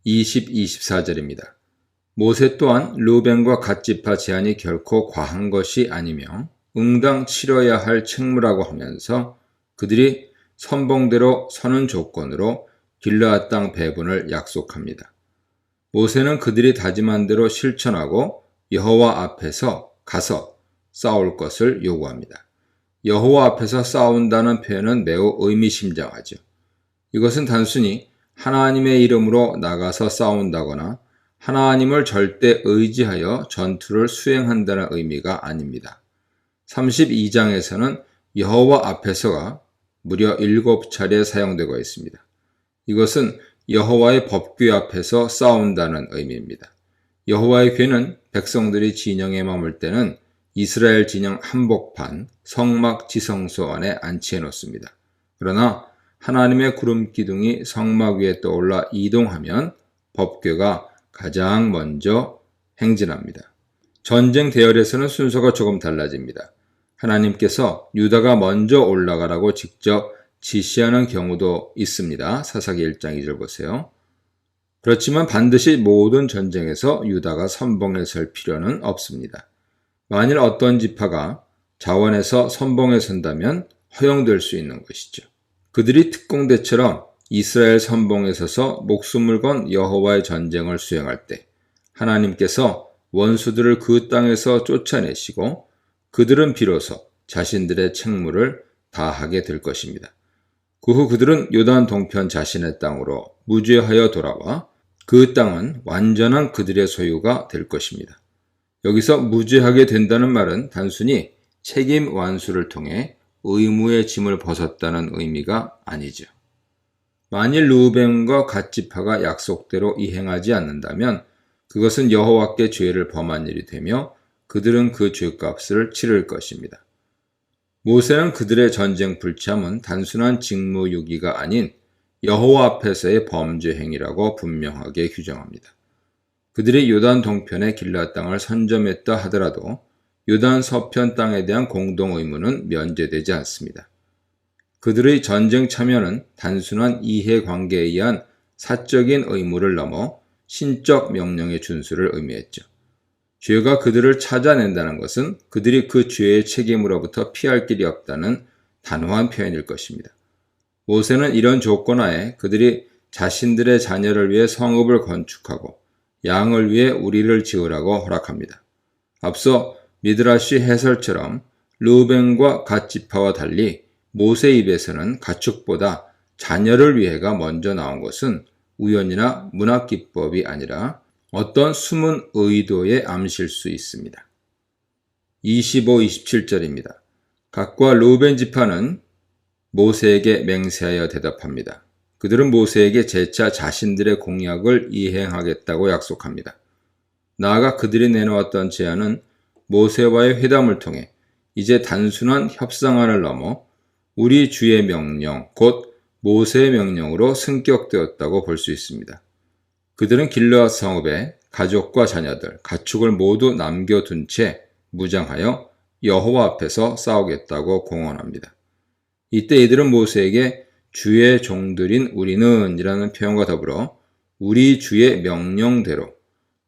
20, 24절입니다. 모세 또한 르우벤과 갓지파 제한이 결코 과한 것이 아니며 응당 치러야 할 책무라고 하면서 그들이 선봉대로 서는 조건으로 길르앗 땅 배분을 약속합니다. 모세는 그들이 다짐한 대로 실천하고 여호와 앞에서 가서 싸울 것을 요구합니다. 여호와 앞에서 싸운다는 표현은 매우 의미심장하죠. 이것은 단순히 하나님의 이름으로 나가서 싸운다거나 하나님을 절대 의지하여 전투를 수행한다는 의미가 아닙니다. 32장에서는 여호와 앞에서가 무려 7차례 사용되고 있습니다. 이것은 여호와의 법궤 앞에서 싸운다는 의미입니다. 여호와의 궤는 백성들이 진영에 머물 때는 이스라엘 진영 한복판 성막 지성소 안에 안치해 놓습니다. 그러나 하나님의 구름 기둥이 성막 위에 떠올라 이동하면 법궤가 가장 먼저 행진합니다. 전쟁 대열에서는 순서가 조금 달라집니다. 하나님께서 유다가 먼저 올라가라고 직접 지시하는 경우도 있습니다. 사사기 1장 2절 보세요. 그렇지만 반드시 모든 전쟁에서 유다가 선봉에 설 필요는 없습니다. 만일 어떤 지파가 자원에서 선봉에 선다면 허용될 수 있는 것이죠. 그들이 특공대처럼 이스라엘 선봉에 서서 목숨을 건 여호와의 전쟁을 수행할 때 하나님께서 원수들을 그 땅에서 쫓아내시고 그들은 비로소 자신들의 책무를 다하게 될 것입니다. 그 후 그들은 요단 동편 자신의 땅으로 무죄하여 돌아와 그 땅은 완전한 그들의 소유가 될 것입니다. 여기서 무죄하게 된다는 말은 단순히 책임 완수를 통해 의무의 짐을 벗었다는 의미가 아니죠. 만일 르우벤과 갓지파가 약속대로 이행하지 않는다면 그것은 여호와께 죄를 범한 일이 되며 그들은 그 죄값을 치를 것입니다. 모세는 그들의 전쟁 불참은 단순한 직무유기가 아닌 여호와 앞에서의 범죄 행위라고 분명하게 규정합니다. 그들이 요단 동편의 길르앗 땅을 선점했다 하더라도 요단 서편 땅에 대한 공동 의무는 면제되지 않습니다. 그들의 전쟁 참여는 단순한 이해관계에 의한 사적인 의무를 넘어 신적 명령의 준수를 의미했죠. 죄가 그들을 찾아낸다는 것은 그들이 그 죄의 책임으로부터 피할 길이 없다는 단호한 표현일 것입니다. 모세는 이런 조건 하에 그들이 자신들의 자녀를 위해 성읍을 건축하고 양을 위해 우리를 지으라고 허락합니다. 앞서 미드라시 해설처럼 르우벤과 갓지파와 달리 모세 입에서는 가축보다 자녀를 위해가 먼저 나온 것은 우연이나 문학기법이 아니라 어떤 숨은 의도에 암실 수 있습니다. 25, 27절입니다. 갓과 르우벤 지파는 모세에게 맹세하여 대답합니다. 그들은 모세에게 재차 자신들의 공약을 이행하겠다고 약속합니다. 나아가 그들이 내놓았던 제안은 모세와의 회담을 통해 이제 단순한 협상안을 넘어 우리 주의 명령, 곧 모세의 명령으로 승격되었다고 볼 수 있습니다. 그들은 길르앗 성읍에 가족과 자녀들, 가축을 모두 남겨둔 채 무장하여 여호와 앞에서 싸우겠다고 공언합니다. 이때 이들은 모세에게 주의 종들인 우리는 이라는 표현과 더불어 우리 주의 명령대로,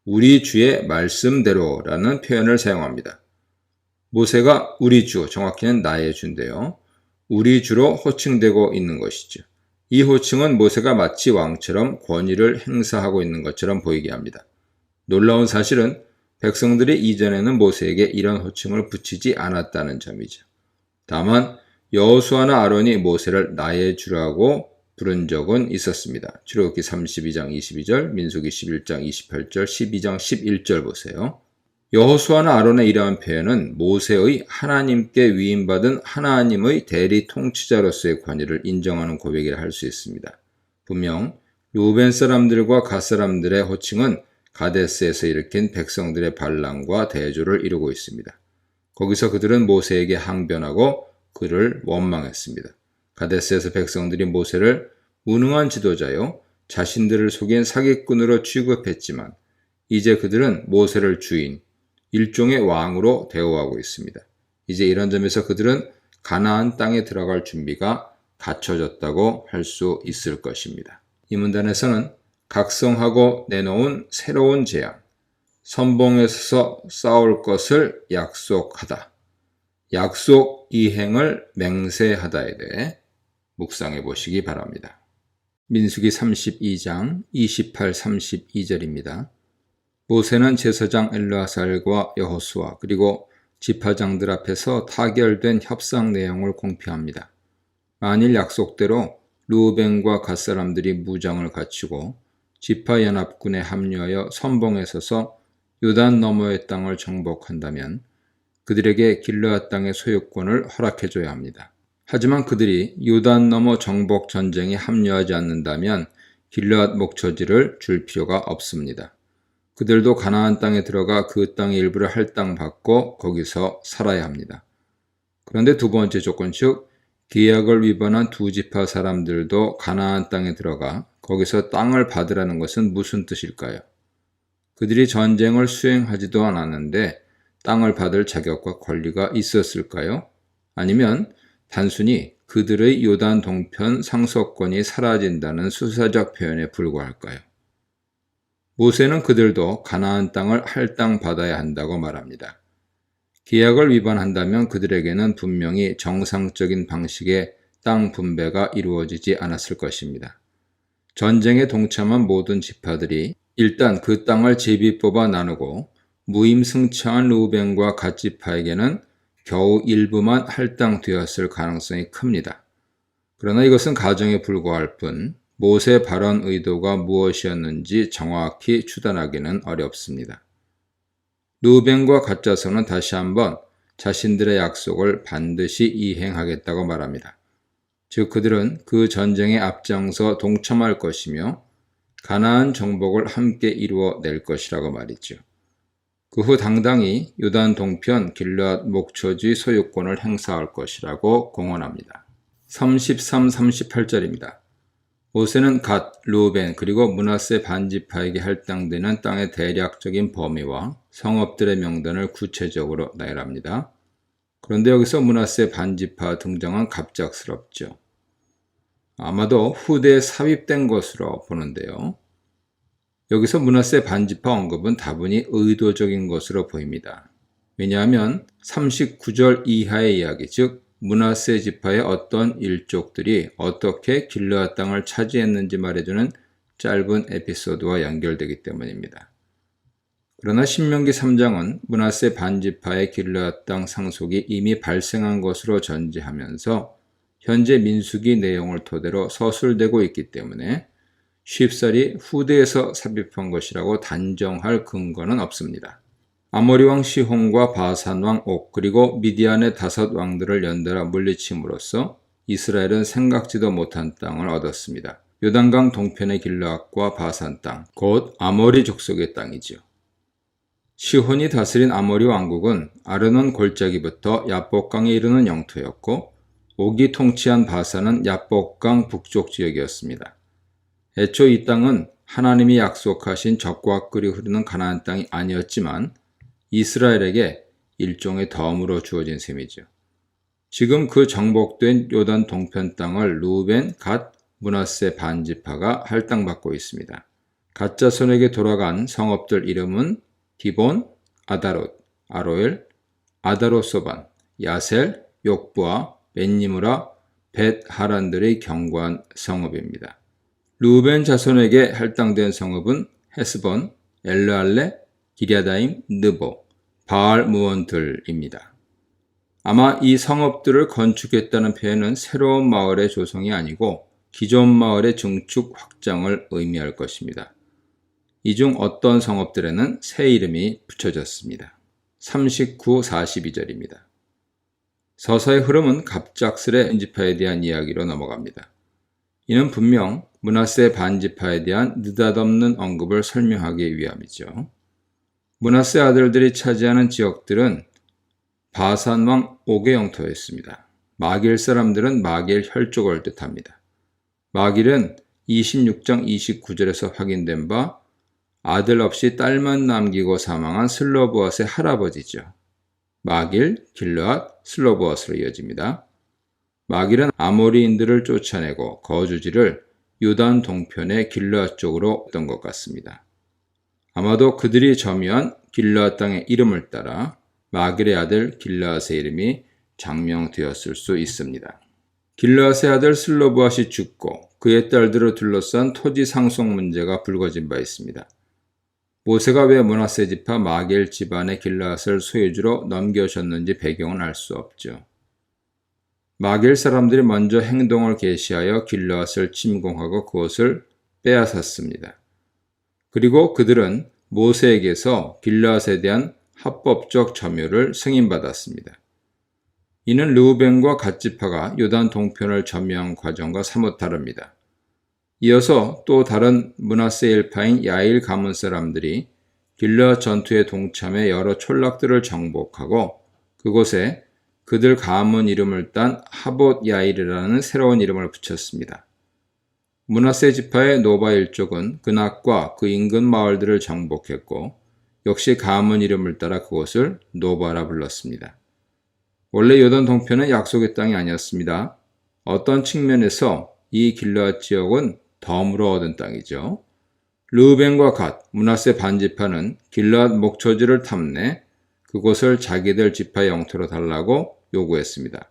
우리 주의 말씀대로라는 표현을 사용합니다. 모세가 우리 주, 정확히는 나의 주인데요. 우리 주로 호칭되고 있는 것이죠. 이 호칭은 모세가 마치 왕처럼 권위를 행사하고 있는 것처럼 보이게 합니다. 놀라운 사실은 백성들이 이전에는 모세에게 이런 호칭을 붙이지 않았다는 점이죠. 다만 여호수아나 아론이 모세를 나의 주라고 부른 적은 있었습니다. 출애굽기 32장 22절, 민수기 11장 28절, 12장 11절 보세요. 여호수아나 아론의 이러한 표현은 모세의 하나님께 위임받은 하나님의 대리 통치자로서의 권위를 인정하는 고백이라 할 수 있습니다. 분명 르우벤 사람들과 갓 사람들의 호칭은 가데스에서 일으킨 백성들의 반란과 대조를 이루고 있습니다. 거기서 그들은 모세에게 항변하고 그를 원망했습니다. 가데스에서 백성들이 모세를 무능한 지도자요 자신들을 속인 사기꾼으로 취급했지만 이제 그들은 모세를 주인, 일종의 왕으로 대우하고 있습니다. 이제 이런 점에서 그들은 가나안 땅에 들어갈 준비가 갖춰졌다고 할 수 있을 것입니다. 이 문단에서는 각성하고 내놓은 새로운 제안, 선봉에 서서 싸울 것을 약속하다, 약속 이행을 맹세하다에 대해 묵상해 보시기 바랍니다. 민수기 32장 28-32절입니다. 모세는 제사장 엘르아살과 여호수아 그리고 지파장들 앞에서 타결된 협상 내용을 공표합니다. 만일 약속대로 르우벤과 갓 사람들이 무장을 갖추고 지파연합군에 합류하여 선봉에 서서 요단 너머의 땅을 정복한다면 그들에게 길르앗 땅의 소유권을 허락해줘야 합니다. 하지만 그들이 요단 너머 정복 전쟁에 합류하지 않는다면 길르앗 목초지를 줄 필요가 없습니다. 그들도 가나안 땅에 들어가 그 땅의 일부를 할당받고 거기서 살아야 합니다. 그런데 두 번째 조건 즉 계약을 위반한 두 지파 사람들도 가나안 땅에 들어가 거기서 땅을 받으라는 것은 무슨 뜻일까요? 그들이 전쟁을 수행하지도 않았는데 땅을 받을 자격과 권리가 있었을까요? 아니면 단순히 그들의 요단 동편 상속권이 사라진다는 수사적 표현에 불과할까요? 모세는 그들도 가나안 땅을 할당받아야 한다고 말합니다. 계약을 위반한다면 그들에게는 분명히 정상적인 방식의 땅 분배가 이루어지지 않았을 것입니다. 전쟁에 동참한 모든 지파들이 일단 그 땅을 제비 뽑아 나누고 무임승차한 르우벤과 갓 지파에게는 겨우 일부만 할당되었을 가능성이 큽니다. 그러나 이것은 가정에 불과할 뿐 모세 발언 의도가 무엇이었는지 정확히 추단하기는 어렵습니다. 르우벤과 갓 자손은 다시 한번 자신들의 약속을 반드시 이행하겠다고 말합니다. 즉 그들은 그 전쟁에 앞장서 동참할 것이며 가나안 정복을 함께 이루어낼 것이라고 말이죠. 그 후 당당히 요단 동편 길르앗 목초지 소유권을 행사할 것이라고 공언합니다. 33-38절입니다. 모세는 갓, 르우벤 그리고 므낫세 반지파에게 할당되는 땅의 대략적인 범위와 성읍들의 명단을 구체적으로 나열합니다. 그런데 여기서 므낫세 반지파 등장은 갑작스럽죠. 아마도 후대에 삽입된 것으로 보는데요. 여기서 므낫세 반지파 언급은 다분히 의도적인 것으로 보입니다. 왜냐하면 39절 이하의 이야기, 즉 므낫세 지파의 어떤 일족들이 어떻게 길르앗 땅을 차지했는지 말해주는 짧은 에피소드와 연결되기 때문입니다. 그러나 신명기 3장은 므낫세 반지파의 길르앗 땅 상속이 이미 발생한 것으로 전제하면서 현재 민수기 내용을 토대로 서술되고 있기 때문에 쉽사리 후대에서 삽입한 것이라고 단정할 근거는 없습니다. 아모리 왕 시혼과 바산 왕 옥 그리고 미디안의 5 왕들을 연달아 물리침으로써 이스라엘은 생각지도 못한 땅을 얻었습니다. 요단강 동편의 길르앗과 바산 땅, 곧 아모리 족속의 땅이죠. 시혼이 다스린 아모리 왕국은 아르논 골짜기부터 야복강에 이르는 영토였고 옥이 통치한 바산은 야복강 북쪽 지역이었습니다. 애초 이 땅은 하나님이 약속하신 적과 꿀이 흐르는 가나안 땅이 아니었지만 이스라엘에게 일종의 덤으로 주어진 셈이죠. 지금 그 정복된 요단 동편 땅을 르우벤, 갓, 므낫세 반지파가 할당받고 있습니다. 갓 자손에게 돌아간 성읍들 이름은 디본, 아다롯, 아로엘, 아다롯소반, 야셀, 욕부아, 벤니므라, 벳 하란들의 견고한 성읍입니다. 르우벤 자손에게 할당된 성읍은 헤스본, 엘르알레, 기랴다임, 느보, 바알 무원들입니다. 아마 이 성읍들을 건축했다는 표현은 새로운 마을의 조성이 아니고 기존 마을의 증축 확장을 의미할 것입니다. 이 중 어떤 성읍들에는 새 이름이 붙여졌습니다. 39-42절입니다. 서서의 흐름은 갑작스레 반지파에 대한 이야기로 넘어갑니다. 이는 분명 므낫세 반지파에 대한 느닷없는 언급을 설명하기 위함이죠. 므낫세 아들들이 차지하는 지역들은 바산 왕 옥의 영토였습니다. 마길 사람들은 마길 혈족을 뜻합니다. 마길은 26장 29절에서 확인된 바 아들 없이 딸만 남기고 사망한 슬로보앗의 할아버지죠. 마길, 길르앗, 슬로보앗으로 이어집니다. 마길은 아모리인들을 쫓아내고 거주지를 요단 동편의 길르앗 쪽으로 했던 것 같습니다. 아마도 그들이 점유한 길르앗 땅의 이름을 따라 마길의 아들 길르앗의 이름이 장명되었을 수 있습니다. 길르앗의 아들 슬로브앗이 죽고 그의 딸들을 둘러싼 토지 상속 문제가 불거진 바 있습니다. 모세가 왜 므낫세 지파 마길 집안의 길르앗을 소유주로 넘겨줬는지 배경은 알 수 없죠. 마길 사람들이 먼저 행동을 개시하여 길르앗을 침공하고 그것을 빼앗았습니다. 그리고 그들은 모세에게서 길르앗에 대한 합법적 점유를 승인받았습니다. 이는 르우벤과 갓 지파가 요단 동편을 점유한 과정과 사뭇 다릅니다. 이어서 또 다른 므낫세 일파인 야일 가문 사람들이 길르앗 전투에 동참해 여러 촌락들을 정복하고 그곳에 그들 가문 이름을 딴 하봇 야일이라는 새로운 이름을 붙였습니다. 므낫세 지파의 노바 일족은 그낙과 그 인근 마을들을 정복했고 역시 가문 이름을 따라 그곳을 노바라 불렀습니다. 원래 요단 동편은 약속의 땅이 아니었습니다. 어떤 측면에서 이 길르앗 지역은 덤으로 얻은 땅이죠. 르우벤과 갓, 므낫세 반지파는 길르앗 목초지를 탐내 그곳을 자기들 지파의 영토로 달라고 요구했습니다.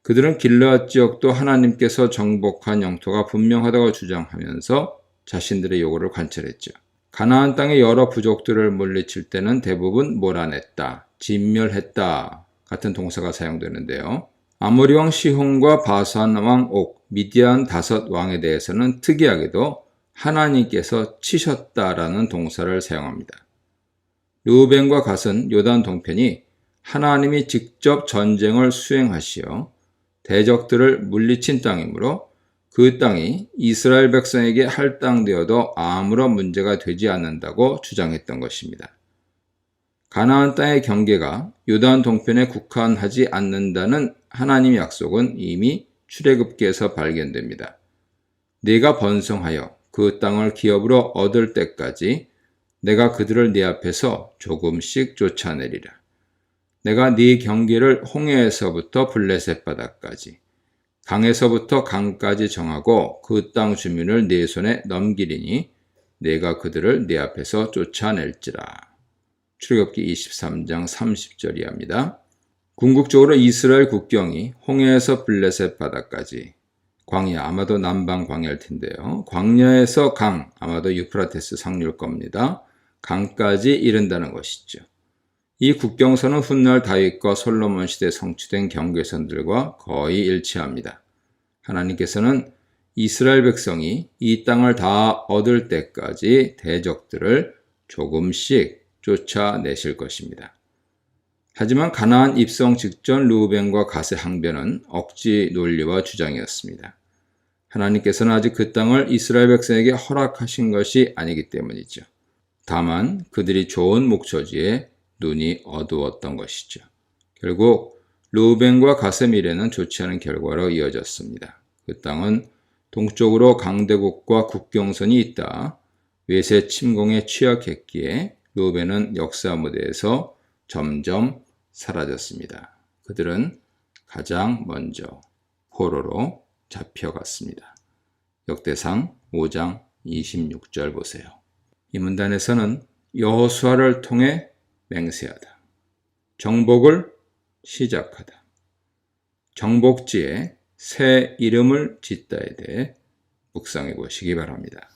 그들은 길르앗 지역도 하나님께서 정복한 영토가 분명하다고 주장하면서 자신들의 요구를 관철했죠. 가나안 땅의 여러 부족들을 물리칠 때는 대부분 몰아냈다, 진멸했다 같은 동사가 사용되는데요. 아모리 왕 시혼과 바산 왕 옥, 미디안 5왕에 대해서는 특이하게도 하나님께서 치셨다라는 동사를 사용합니다. 르우벤과 갓은 요단 동편이 하나님이 직접 전쟁을 수행하시어 대적들을 물리친 땅이므로 그 땅이 이스라엘 백성에게 할당되어도 아무런 문제가 되지 않는다고 주장했던 것입니다. 가나안 땅의 경계가 요단 동편에 국한하지 않는다는 하나님의 약속은 이미 출애굽기에서 발견됩니다. 네가 번성하여 그 땅을 기업으로 얻을 때까지 내가 그들을 네 앞에서 조금씩 쫓아내리라. 내가 네 경계를 홍해에서부터 블레셋 바다까지 강에서부터 강까지 정하고 그 땅 주민을 네 손에 넘기리니 내가 그들을 네 앞에서 쫓아낼지라. 출애굽기 23장 30절 이하입니다. 궁극적으로 이스라엘 국경이 홍해에서 블레셋 바다까지 광야, 아마도 남방 광야일 텐데요. 광야에서 강, 아마도 유프라테스 상류일 겁니다. 강까지 이른다는 것이죠. 이 국경선은 훗날 다윗과 솔로몬 시대에 성취된 경계선들과 거의 일치합니다. 하나님께서는 이스라엘 백성이 이 땅을 다 얻을 때까지 대적들을 조금씩 쫓아내실 것입니다. 하지만 가나안 입성 직전 르우벤과 갓의 항변은 억지 논리와 주장이었습니다. 하나님께서는 아직 그 땅을 이스라엘 백성에게 허락하신 것이 아니기 때문이죠. 다만 그들이 좋은 목초지에 눈이 어두웠던 것이죠. 결국 르우벤과 갓의 미래는 좋지 않은 결과로 이어졌습니다. 그 땅은 동쪽으로 강대국과 국경선이 있다. 외세 침공에 취약했기에 르우벤은 역사 무대에서 점점 사라졌습니다. 그들은 가장 먼저 포로로 잡혀갔습니다. 역대상 5장 26절 보세요. 이 문단에서는 여호수아를 통해 맹세하다, 정복을 시작하다, 정복지에 새 이름을 짓다에 대해 묵상해 보시기 바랍니다.